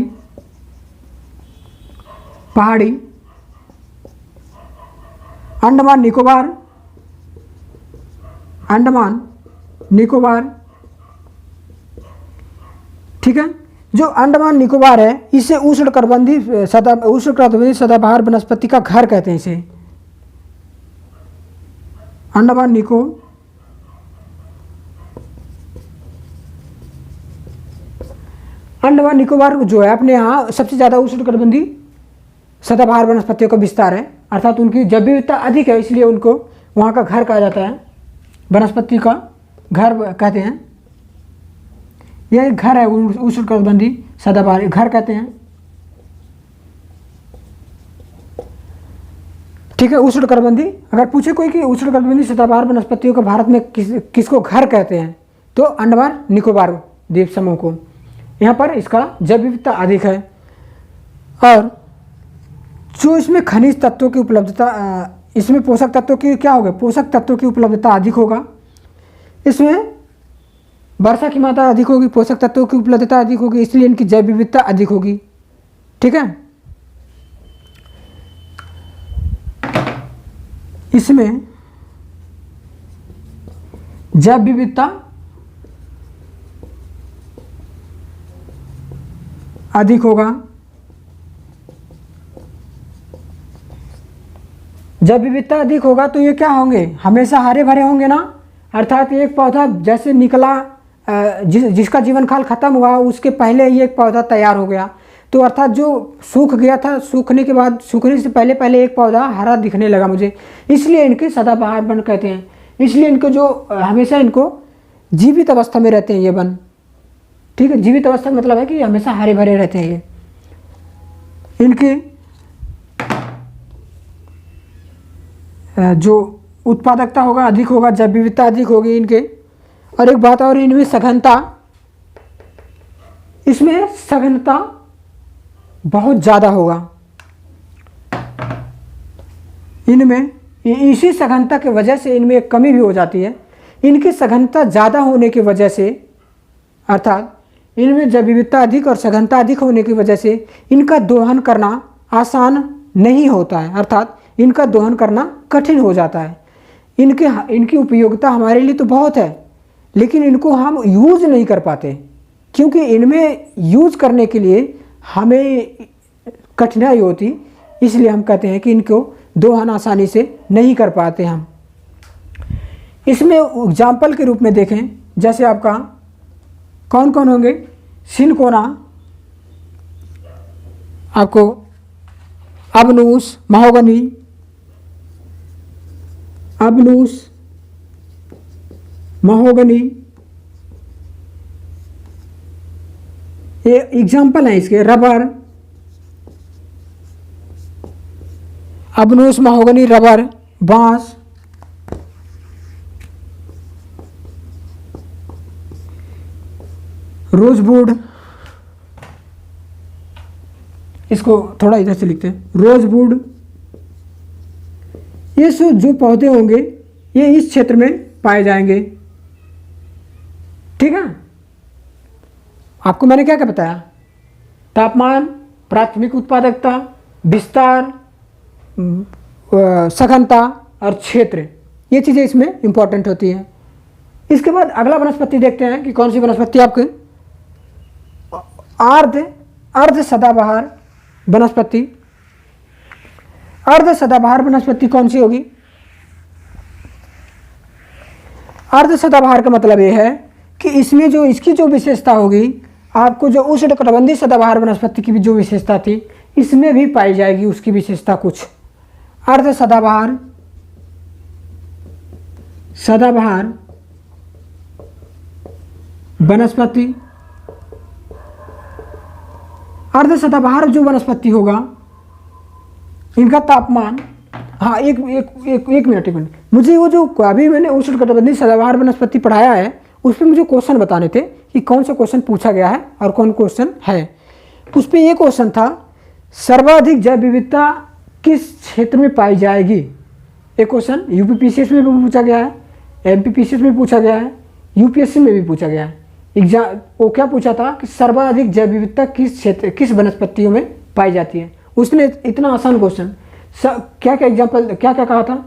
अंडमान निकोबार, ठीक है। जो अंडमान निकोबार है इसे उष्णकटिबंधीय सदाबहार वनस्पति का घर कहते हैं। इसे अंडमान निकोबार जो है अपने यहाँ सबसे ज़्यादा उष्णकटिबंधीय सदाबहार वनस्पतियों का विस्तार है, अर्थात उनकी जैव विविधता अधिक है, इसलिए उनको वहाँ का घर कहा जाता है, वनस्पति का घर कहते हैं। यह एक घर है, उष्णकटिबंधीय सदाबहार घर कहते हैं, ठीक है। उष्णकटिबंधीय, अगर पूछे कोई कि उष्णकटिबंधीय सदाबहार वनस्पतियों का भारत में किसको घर कहते हैं, तो अंडमान निकोबार द्वीप समूह को। यहाँ पर इसका जैव विविधता अधिक है। और जो इसमें खनिज तत्वों की उपलब्धता, इसमें पोषक तत्वों की क्या होगा? पोषक तत्वों की उपलब्धता अधिक होगा। इसमें वर्षा की मात्रा अधिक होगी, पोषक तत्वों की उपलब्धता अधिक होगी, इसलिए इनकी जैव विविधता अधिक होगी, ठीक है। इसमें जैव विविधता अधिक होगा। जब विविधता अधिक होगा तो ये क्या होंगे? हमेशा हरे भरे होंगे ना, अर्थात एक पौधा जैसे निकला, जिसका जीवन काल खत्म हुआ उसके पहले ही एक पौधा तैयार हो गया, तो अर्थात जो सूख गया था, सूखने के बाद, सूखने से पहले एक पौधा हरा दिखने लगा मुझे, इसलिए इनके सदाबहार वन कहते हैं। इसलिए इनको जो हमेशा इनको जीवित अवस्था में रहते हैं ये वन, ठीक है। जीवित अवस्था का मतलब है कि हमेशा हरे भरे रहते हैं ये। इनकी जो उत्पादकता होगा अधिक होगा, जैव विविधता अधिक होगी इनके। और एक बात और, इनमें सघनता, इसमें सघनता बहुत ज़्यादा होगा। इनमें इसी सघनता की वजह से इनमें एक कमी भी हो जाती है। इनकी सघनता ज़्यादा होने की वजह से, अर्थात इनमें जैव विविधता अधिक और सघनता अधिक होने की वजह से इनका दोहन करना आसान नहीं होता है, अर्थात इनका दोहन करना कठिन हो जाता है। इनकी उपयोगिता हमारे लिए तो बहुत है, लेकिन इनको हम यूज़ नहीं कर पाते, क्योंकि इनमें यूज़ करने के लिए हमें कठिनाई होती, इसलिए हम कहते हैं कि इनको दोहन आसानी से नहीं कर पाते हम। इसमें एग्जाम्पल के रूप में देखें, जैसे आपका कौन कौन होंगे, सिनकोना, आपको अबनूस, महोगनी, अबनूस, महोगनी, ये एग्जाम्पल है इसके। रबर, अबनूस, महोगनी, रबर, बांस, रोजवुड, इसको थोड़ा इधर से लिखते हैं, रोजवुड। ये सब जो पौधे होंगे ये इस क्षेत्र में पाए जाएंगे। ठीक है, आपको मैंने क्या क्या बताया, तापमान, प्राथमिक उत्पादकता, विस्तार, सघनता और क्षेत्र, ये चीज़ें इसमें इंपॉर्टेंट होती हैं। इसके बाद अगला वनस्पति देखते हैं कि कौन सी वनस्पति आपकी अर्ध सदाबहार वनस्पति। अर्ध सदाबहार वनस्पति कौन सी होगी? अर्ध सदाबहार का मतलब ये है कि इसमें जो इसकी जो विशेषता होगी, आपको जो उष्णकटिबंधीय सदाबहार वनस्पति की भी जो विशेषता थी इसमें भी पाई जाएगी उसकी विशेषता कुछ। अर्ध सदाबहार वनस्पति, अर्ध सदाबहार जो वनस्पति होगा इनका तापमान, हाँ एक मिनट, मुझे वो जो अभी मैंने उष्णकटिबंधीय सदाबहार वनस्पति पढ़ाया है उस पर मुझे क्वेश्चन बताने थे कि कौन सा क्वेश्चन पूछा गया है और कौन क्वेश्चन है। उस पर ये क्वेश्चन था, सर्वाधिक जैव विविधता किस क्षेत्र में पाई जाएगी। एक क्वेश्चन यूपीपीसीएस में भी पूछा गया है, एमपीपीसीएस में पूछा गया है, यूपीएससी में भी पूछा गया है। वो क्या पूछा था कि सर्वाधिक जैव विविधता किस वनस्पतियों में पाई जाती है। उसने इतना आसान क्वेश्चन क्या क्या एग्जाम्पल क्या क्या कहा था,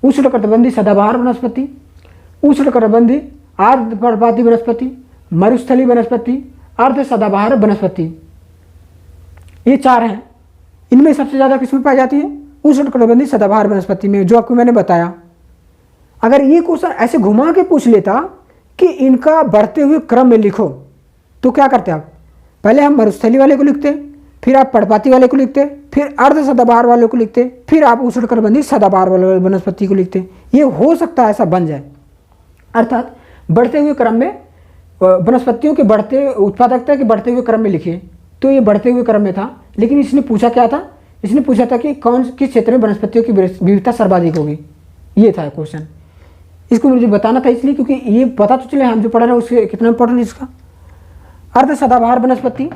उष्णकटिबंधीय सदाबहार वनस्पति, उष्णकटिबंधीय आर्द्र पर्णपाती वनस्पति, मरुस्थलीय वनस्पति, अर्ध सदाबहार वनस्पति, ये चार हैं। इनमें सबसे ज़्यादा किसमें पाई जाती है? उष्णकटिबंधीय सदाबहार वनस्पति में, जो आपको मैंने बताया। अगर ये क्वेश्चन ऐसे घुमा के पूछ लेता कि इनका बढ़ते हुए क्रम में लिखो, तो क्या करते आप? पहले हम मरुस्थलीय वाले को लिखते, फिर आप पर्णपाती वाले को लिखते, फिर अर्ध सदाबहार वाले को लिखते, फिर आप उष्णकटिबंधीय सदाबहार वाले वनस्पति को लिखते। ये हो सकता है ऐसा बन जाए, अर्थात बढ़ते हुए क्रम में वनस्पतियों के बढ़ते उत्पादकता के बढ़ते हुए क्रम में लिखिए। तो ये बढ़ते हुए क्रम में था, लेकिन इसने पूछा क्या था? इसने पूछा था कि किस क्षेत्र में वनस्पतियों की विविधता सर्वाधिक होगी, ये था क्वेश्चन। इसको मुझे बताना था इसलिए क्योंकि ये पता तो चले हम जो पढ़ रहे हैं उसके कितना इंपॉर्टेंट इसका। अर्ध सदाबहार वनस्पति,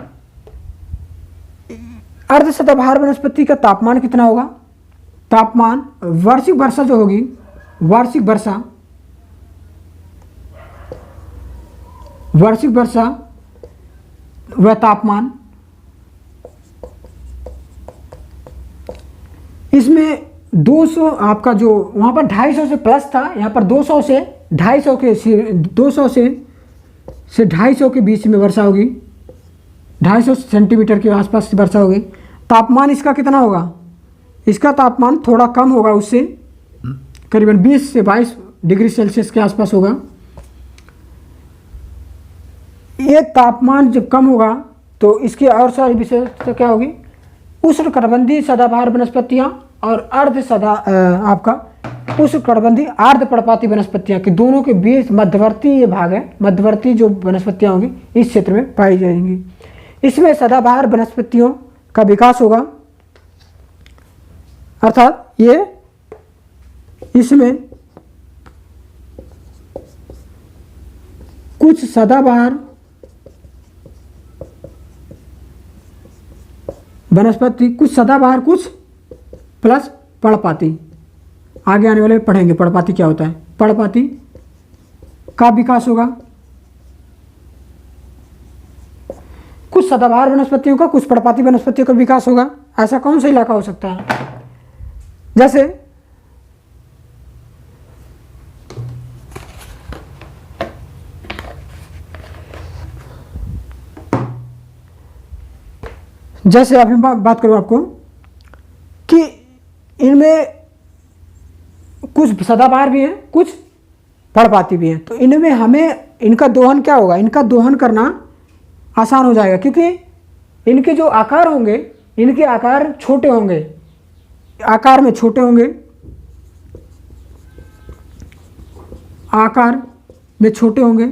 अर्ध सदाबहार वनस्पति का तापमान कितना होगा? तापमान वार्षिक वर्षा जो होगी, वार्षिक वर्षा वह तापमान, इसमें 200 आपका जो वहाँ पर 250 से प्लस था, यहाँ पर 200 से 250 के बीच में वर्षा होगी, 250 सेंटीमीटर के आसपास वर्षा होगी। तापमान इसका कितना होगा? इसका तापमान थोड़ा कम होगा, उससे करीबन 20 से 22 डिग्री सेल्सियस के आसपास होगा। ये तापमान जब कम होगा तो इसकी और सारी विशेषता क्या होगी? उष्णकटिबंधीय सदाबहार वनस्पतियाँ और आपका उष्णकटिबंधीय आर्द्र पर्णपाती वनस्पतियाँ के दोनों के बीच मध्यवर्ती ये भाग है, मध्यवर्ती जो वनस्पतियाँ होंगी इस क्षेत्र में पाई जाएंगी। इसमें सदाबहार वनस्पतियों का विकास होगा, अर्थात ये इसमें कुछ सदाबहार वनस्पति, कुछ सदाबहार, कुछ प्लस पर्णपाती। आगे आने वाले पढ़ेंगे पर्णपाती क्या होता है। पर्णपाती का विकास होगा। कुछ सदाबहार वनस्पतियों का, कुछ पर्णपाती वनस्पतियों का विकास होगा। ऐसा कौन सा इलाका हो सकता है? जैसे अभी बात करूं आपको कि इनमें कुछ सदाबहार भी हैं, कुछ पर्णपाती भी हैं। तो इनमें हमें इनका दोहन क्या होगा? इनका दोहन करना आसान हो जाएगा, क्योंकि इनके जो आकार होंगे, इनके आकार छोटे होंगे, आकार में छोटे होंगे, आकार में छोटे होंगे।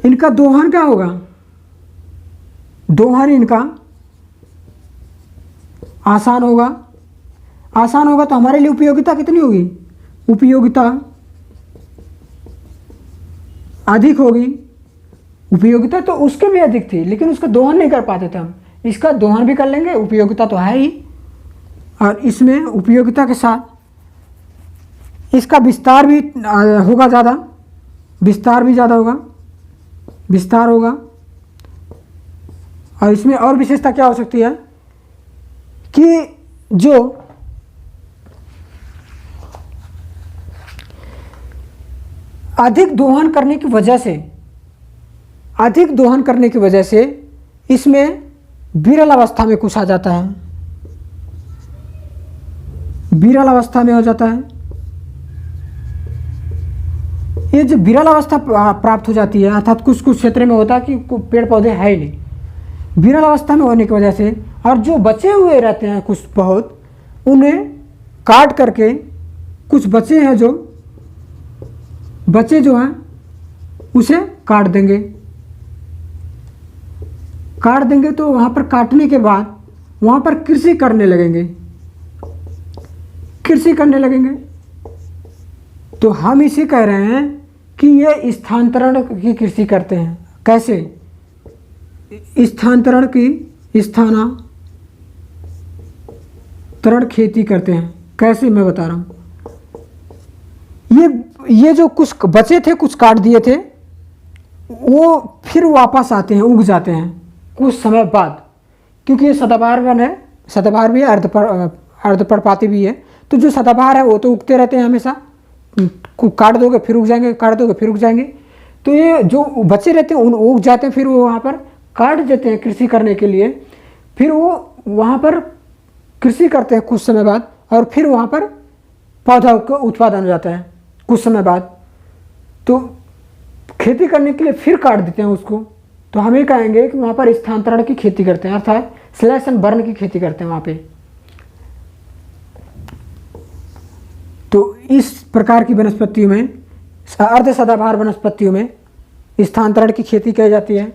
इनका दोहन क्या होगा? दोहन इनका आसान होगा। आसान होगा तो हमारे लिए उपयोगिता कितनी होगी? उपयोगिता अधिक होगी। उपयोगिता तो उसके भी अधिक थी, लेकिन उसका दोहन नहीं कर पाते थे हम। इसका दोहन भी कर लेंगे, उपयोगिता तो है ही, और इसमें उपयोगिता के साथ इसका विस्तार भी होगा ज़्यादा, विस्तार भी ज़्यादा होगा, विस्तार होगा। और इसमें और विशेषता क्या हो सकती है कि जो अधिक दोहन करने की वजह से, अधिक दोहन करने की वजह से इसमें विरल अवस्था में कुछ आ जाता है, विरल अवस्था में हो जाता है। ये जो विरल अवस्था प्राप्त हो जाती है, अर्थात कुछ कुछ क्षेत्र में होता है कि पेड़ पौधे है ही नहीं, विरल अवस्था में होने की वजह से, और जो बचे हुए रहते हैं कुछ बहुत, उन्हें काट करके, कुछ बचे हैं जो बचे जो हैं उसे काट देंगे। काट देंगे तो वहाँ पर काटने के बाद वहाँ पर कृषि करने लगेंगे, कृषि करने लगेंगे। तो हम इसे कह रहे हैं कि ये स्थानांतरण की कृषि करते हैं। कैसे? स्थानांतरण की, स्थानांतरण खेती करते हैं। कैसे, मैं बता रहा हूँ। ये जो कुछ बचे थे, कुछ काट दिए थे, वो फिर वापस आते हैं, उग जाते हैं कुछ समय बाद, क्योंकि ये सदाबहार वन है, सदाबहार भी है, अर्धपर्णपाती भी है। तो जो सदाबहार है वो तो उगते रहते हैं हमेशा, काट दोगे फिर उग जाएंगे, काट दोगे फिर उग जाएंगे। तो ये जो बचे रहते हैं उन उग जाते हैं, फिर वो वहाँ पर काट देते हैं कृषि करने के लिए, फिर वो वहाँ पर कृषि करते हैं कुछ समय बाद, और फिर वहाँ पर पौधा का उत्पादन हो जाता है कुछ समय बाद। तो खेती करने के लिए फिर काट देते हैं उसको। तो हम ये कहेंगे कि वहाँ पर स्थानांतरण की खेती करते हैं, अर्थात स्लैश एंड बर्न की खेती करते हैं वहाँ पे। तो इस प्रकार की वनस्पतियों में, अर्ध सदाबहार वनस्पतियों में स्थानांतरण की खेती की जाती है।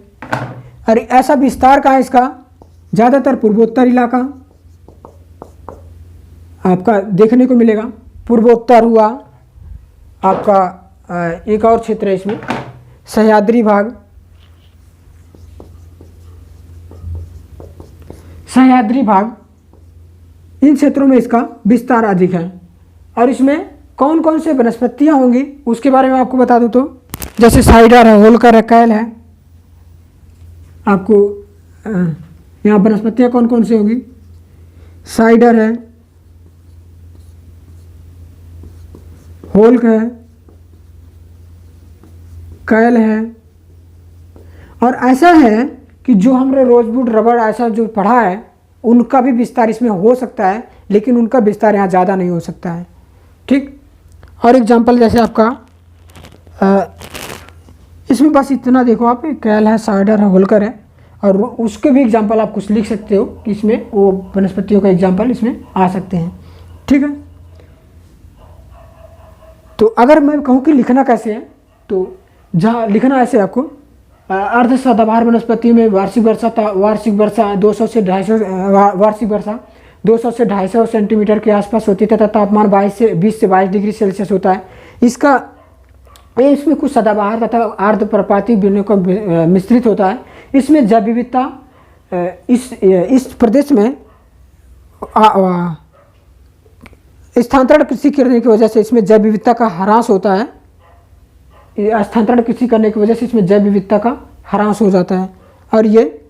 और ऐसा विस्तार कहाँ है इसका? ज़्यादातर पूर्वोत्तर इलाका आपका देखने को मिलेगा। पूर्वोत्तर हुआ आपका, एक और क्षेत्र है इसमें, सह्याद्री भाग, सह्याद्री भाग, इन क्षेत्रों में इसका विस्तार अधिक है। और इसमें कौन कौन से वनस्पतियाँ होंगी उसके बारे में आपको बता दूं तो, जैसे साइडर है, होलकर है, कैल है। आपको यहाँ वनस्पतियाँ कौन कौन सी होंगी? साइडर है, होल्क है, कैल है। और ऐसा है कि जो हमने रोजवुड, रबड़, ऐसा जो पढ़ा है, उनका भी विस्तार इसमें हो सकता है, लेकिन उनका विस्तार यहाँ ज़्यादा नहीं हो सकता है। ठीक। और एग्जांपल जैसे आपका इसमें बस इतना देखो आप, कैल है, साइडर है, होल्कर है, और उसके भी एग्जांपल आप कुछ लिख सकते हो कि इसमें वो वनस्पतियों का एग्जांपल इसमें आ सकते हैं। ठीक है। तो अगर मैं कहूँ कि लिखना कैसे है, तो जहाँ लिखना ऐसे आपको, अर्ध सदाबहार वनस्पति में वार्षिक वर्षा 200 से 250, वार्षिक वर्षा 200 से 250 सेंटीमीटर के आसपास होती है, तथा तापमान 20 से 22 डिग्री सेल्सियस होता है। इसमें कुछ सदाबहार तथा अर्धपर्णपाती वनों का मिश्रित होता है। इसमें जैव विविधता, इस प्रदेश में स्थानांतरण कृषि करने की वजह से इसमें जैव विविधता का ह्रास होता है। स्थानांतरण कृषि करने की वजह से इसमें जैव विविधता का ह्रास हो जाता है। और ये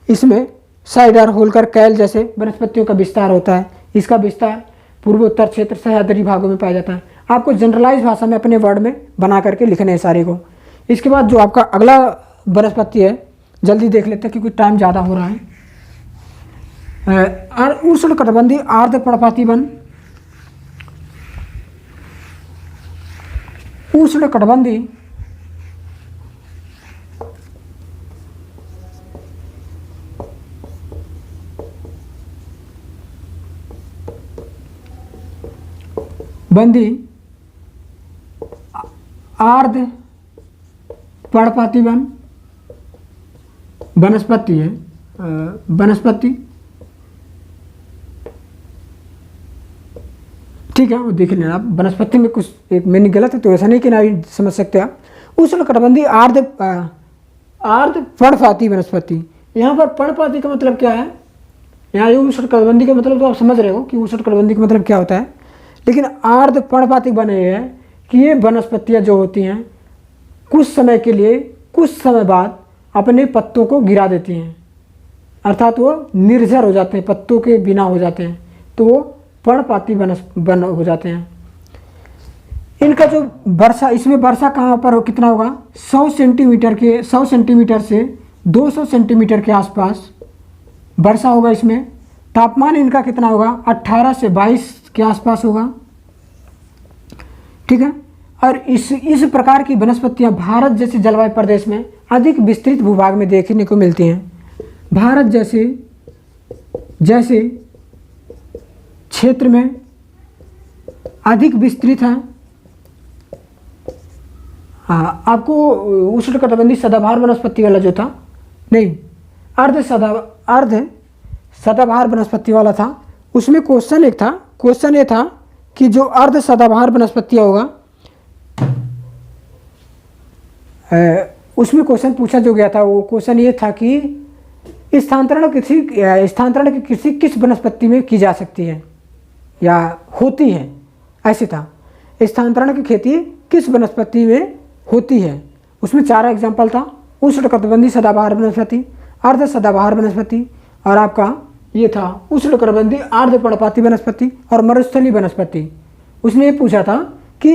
इसमें साइडर, होलकर, कैल जैसे वनस्पतियों का विस्तार होता है। इसका विस्तार पूर्वोत्तर क्षेत्र सह्याद्री भागों में पाया जाता है। आपको जनरलाइज भाषा में अपने वर्ड में बना करके लिखने हैं सारे को। इसके बाद जो आपका अगला वनस्पति है, जल्दी देख लेते हैं क्योंकि टाइम ज़्यादा हो रहा है। उष्णकटिबंधीय आर्द्र पर्णपाती वन। उष्णकटिबंधीय बंदी आर्द्र पर्णपाती वन वनस्पति है। वनस्पति, ठीक है, वो देख लेना आप। वनस्पति में कुछ एक मैंने गलत है तो ऐसा नहीं कि ना समझ सकते आप। उष्णकटिबंधीय आर्द्र पर्णपाती वनस्पति। यहाँ पर पर्णपाती का मतलब क्या है? यहाँ उष्णकटिबंधीय का मतलब तो आप समझ रहे हो कि उष्णकटिबंधीय का मतलब क्या होता है। लेकिन आर्द्र पर्णपाती बने है कि ये वनस्पतियाँ जो होती हैं कुछ समय के लिए, कुछ समय बाद अपने पत्तों को गिरा देती हैं, अर्थात वो निर्जर हो जाते हैं, पत्तों के बिना हो जाते हैं, तो वो पर्णपाती वन हो जाते हैं। इनका जो वर्षा, इसमें वर्षा कहाँ पर कितना होगा? 100 सेंटीमीटर से 200 सेंटीमीटर के आसपास वर्षा होगा इसमें। तापमान इनका कितना होगा? 18 से 22 के आसपास होगा, ठीक है। और इस प्रकार की वनस्पतियां भारत जैसे जलवायु प्रदेश में अधिक विस्तृत भूभाग में देखने को मिलती हैं। भारत जैसे क्षेत्र में अधिक विस्तृत है। आपको उष्णकटिबंधीय सदाबहार वनस्पति वाला जो था, नहीं, अर्ध सदाबहार वनस्पति वाला था, उसमें क्वेश्चन ये था कि जो अर्ध सदाबहार वनस्पतियाँ होगा, उसमें क्वेश्चन पूछा जो गया था, वो क्वेश्चन ये था कि स्थानांतरण की कृषि किस वनस्पति में की जा सकती है या होती है, ऐसे था। स्थानांतरण की खेती किस वनस्पति में होती है? उसमें 4 एग्जाम्पल था। उष्णकटिबंधीय सदाबहार वनस्पति, अर्ध सदाबहार वनस्पति, और आपका ये था उष्णकटिबंधीय आर्द्र पर्णपाती वनस्पति और मरुस्थलीय वनस्पति। उसने ये पूछा था कि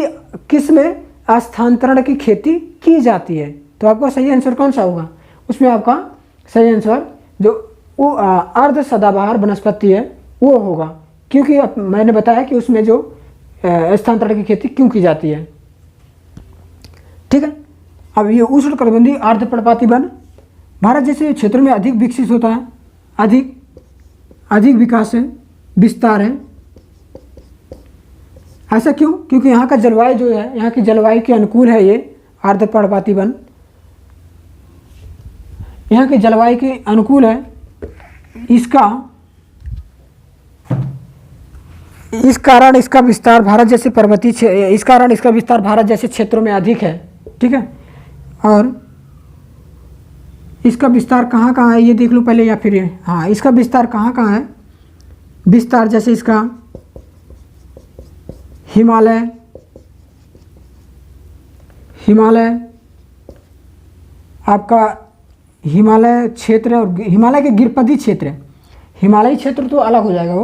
किस में स्थानांतरण की खेती की जाती है, तो आपका सही आंसर कौन सा होगा? उसमें आपका सही आंसर जो अर्ध सदाबहार वनस्पति है वो होगा, क्योंकि मैंने बताया कि उसमें जो स्थानांतरण की खेती क्यों की जाती है, ठीक है। अब ये उष्णकटिबंधीय आर्द्र पर्णपाती वन भारत जैसे क्षेत्र में अधिक विकसित होता है, अधिक विकास है, विस्तार है। ऐसा क्यों? क्योंकि यहाँ का जलवायु जो है, यहाँ की जलवायु के अनुकूल है ये आर्द्र पर्णपाती वन, यहाँ की जलवायु के अनुकूल है। इस कारण इसका विस्तार भारत जैसे भारत जैसे क्षेत्रों में अधिक है, ठीक है। और इसका विस्तार कहाँ है ये देख लो पहले, या फिर ये, हाँ, इसका विस्तार कहाँ है? विस्तार जैसे इसका हिमालय, आपका हिमालय क्षेत्र और हिमालय के गिरपदी क्षेत्र। हिमालयी क्षेत्र तो अलग हो जाएगा, वो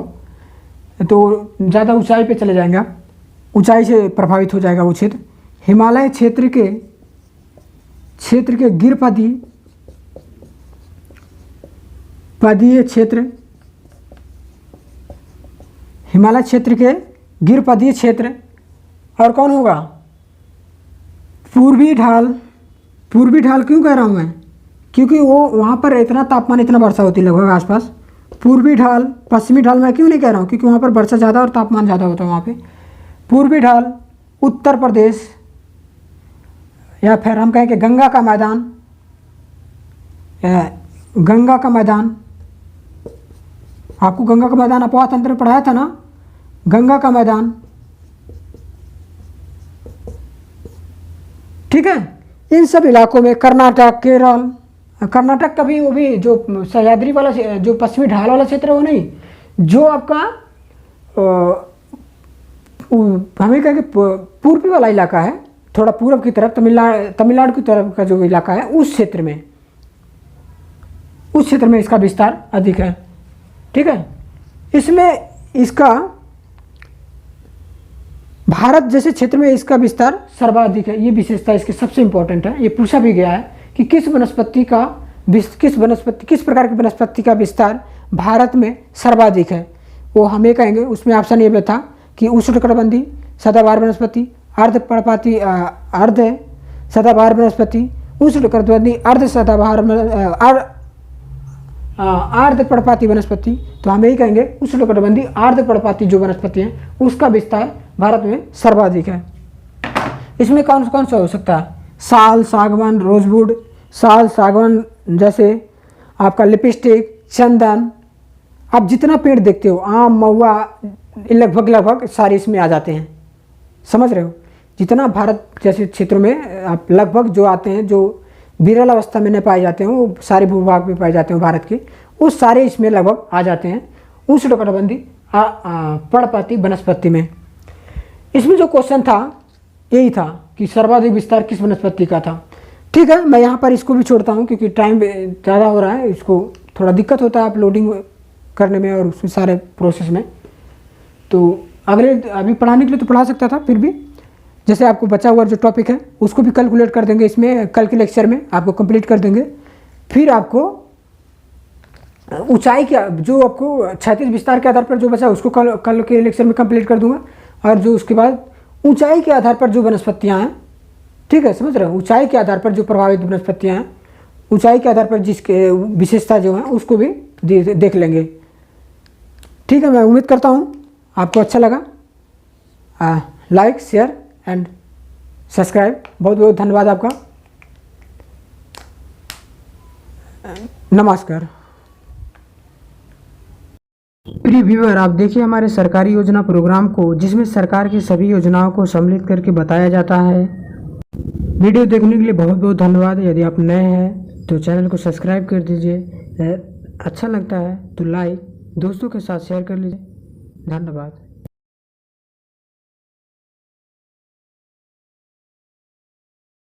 तो ज़्यादा ऊंचाई पे चले जाएंगे आप, ऊंचाई से प्रभावित हो जाएगा वो क्षेत्र। हिमालय क्षेत्र के गिरपदीय क्षेत्र, हिमालय क्षेत्र के गिरपदीय क्षेत्र। और कौन होगा? पूर्वी ढाल क्यों कह रहा हूँ मैं? क्योंकि वो वहाँ पर इतना तापमान, इतना वर्षा होती है लगभग आसपास। पूर्वी ढाल, पश्चिमी ढाल मैं क्यों नहीं कह रहा हूँ? क्योंकि वहाँ पर वर्षा ज़्यादा और तापमान ज़्यादा होता है वहाँ पे। पूर्वी ढाल उत्तर प्रदेश, या फिर हम कहें कि गंगा का मैदान, आपको गंगा का मैदान अपवाह तंत्र में पढ़ाया था ना, गंगा का मैदान, ठीक है। इन सब इलाकों में कर्नाटक, केरल, कर्नाटक का भी, वो भी जो सह्याद्री वाला, जो पश्चिमी ढाल वाला क्षेत्र है वो नहीं, जो आपका हमें कहें कि पूर्वी वाला इलाका है, थोड़ा पूर्व की तरफ तमिलनाडु की तरफ का जो इलाका है उस क्षेत्र में इसका विस्तार अधिक है। ठीक है, इसमें इसका भारत जैसे क्षेत्र में इसका विस्तार सर्वाधिक है। ये विशेषता इसकी सबसे इंपॉर्टेंट है। ये पूछा भी गया है कि किस प्रकार की वनस्पति का विस्तार भारत में सर्वाधिक है। वो हमें कहेंगे, उसमें ऑप्शन ये भी था कि उष्णकटिबंधीय सदाबहार वनस्पति, अर्धपर्णपाती अर्ध सदाबहार वनस्पति, उष्णकटिबंधीय अर्ध सदाबहार अर्धपर्णपाती वनस्पति। तो हम यही कहेंगे उष्णकटिबंधीय अर्धपर्णपाती जो वनस्पति है उसका विस्तार भारत में सर्वाधिक है। इसमें कौन कौन सा हो सकता है? साल, सागवान, रोजवुड, साल, सागवान जैसे आपका लिपस्टिक, चंदन, आप जितना पेड़ देखते हो, आम, महुआ, लगभग सारे इसमें आ जाते हैं। समझ रहे हो? जितना भारत जैसे क्षेत्रों में आप लगभग जो आते हैं, जो विरल अवस्था में नहीं पाए जाते हैं, वो सारे भूभाग में पाए जाते हैं भारत के, वो सारे इसमें लगभग आ जाते हैं उष्णकटिबंधीय पर्णपाती वनस्पति में। इसमें जो क्वेश्चन था यही था कि सर्वाधिक विस्तार किस वनस्पति का था। ठीक है, मैं यहाँ पर इसको भी छोड़ता हूँ क्योंकि टाइम ज़्यादा हो रहा है, इसको थोड़ा दिक्कत होता है अपलोडिंग करने में और उसमें सारे प्रोसेस में। तो अभी पढ़ाने के लिए तो पढ़ा सकता था, फिर भी जैसे आपको बचा हुआ जो टॉपिक है उसको भी कैलकुलेट कर देंगे, इसमें कल के लेक्चर में आपको कंप्लीट कर देंगे। फिर आपको ऊंचाई के जो आपको क्षैतिज विस्तार के आधार पर जो बचा उसको कल के लेक्चर में कंप्लीट कर दूंगा, और जो उसके बाद ऊंचाई के आधार पर जो वनस्पतियाँ हैं, ठीक है, समझ रहे हो, ऊंचाई के आधार पर जो प्रभावित वनस्पतियाँ हैं, ऊंचाई के आधार पर जिसके विशेषता जो है उसको भी देख लेंगे। ठीक है, मैं उम्मीद करता हूँ आपको अच्छा लगा। Like, share and subscribe. बहुत बहुत धन्यवाद आपका। नमस्कार। प्रिय व्यूअर, आप देखिए हमारे सरकारी योजना प्रोग्राम को, जिसमें सरकार की सभी योजनाओं को सम्मिलित करके बताया जाता है। वीडियो देखने के लिए बहुत बहुत धन्यवाद। यदि आप नए हैं तो चैनल को सब्सक्राइब कर दीजिए, अच्छा लगता है तो लाइक, दोस्तों के साथ शेयर कर लीजिए। धन्यवाद।